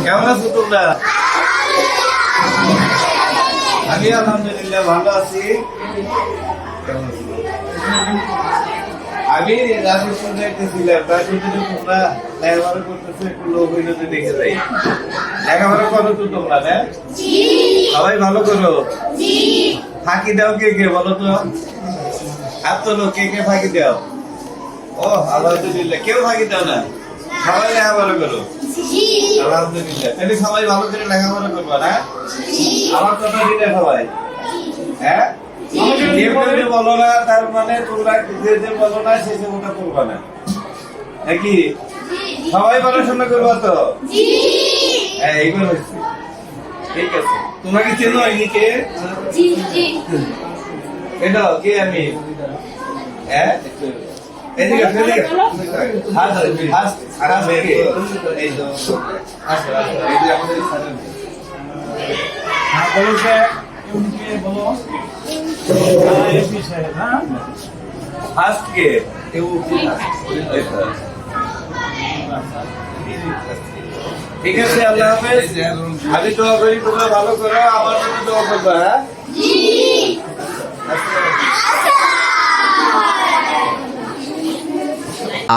কেমন আছো তোমরা? আমি আলহামদুলিল্লাহ ভালো আছি। আমি রাজস্থান যাইতেছিলাম, তার যদি তোমরা লেখাপড়া করতেছো একটু লোক হইলে তো দেখে যাই। লেখাপড়া করো তো তোমরা? না সবাই ভালো করো। ফাঁকি দাও কে কে বলো তো? আর তো লোক কে কে ফাঁকি দাও? ও আলহামদুলিল্লাহ, কেউ ফাঁকি দাও না, সবাই লেখাপড়া করো। আলহামদুলিল্লাহ, তাহলে সবাই ভালো করে লেখাপড়া করবো না? আমার কথা দিলে সবাই, হ্যাঁ কেউ কেউ বলো না, তার মানে তোমরা যে বলো না সে ওটা করবা না নাকি? সবাই পড়াশোনা করবো তো? হ্যাঁ এইগুলো হচ্ছে ঠিক আছে। তোমরা কি চেনো ইনিকে? এটা কে? আমি হ্যাঁ এদিকে ফেলে এই তো এই যে আমাদের সাথে বলো স্যার, বলো ফার্স্ট কে? ঠিক আছে, আল্লাহ হাফেজ। আমি দোয়া করি তোমরা ভালো করো, আমার জন্য দোয়া করবা। হ্যাঁ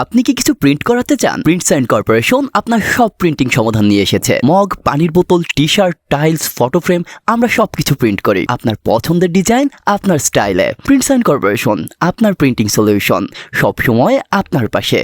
আপনি কি কিছু প্রিন্ট করাতে চান? প্রিন্টস অ্যান্ড কর্পোরেশন আপনার সব প্রিন্টিং সমাধান নিয়ে এসেছে। মগ, পানির বোতল, T shirt, tiles, photo frame, আমরা সবকিছু প্রিন্ট করি আপনার পছন্দের ডিজাইন, আপনার স্টাইলে। প্রিন্টস অ্যান্ড কর্পোরেশন, আপনার প্রিন্টিং সলিউশন, সব সময় আপনার পাশে।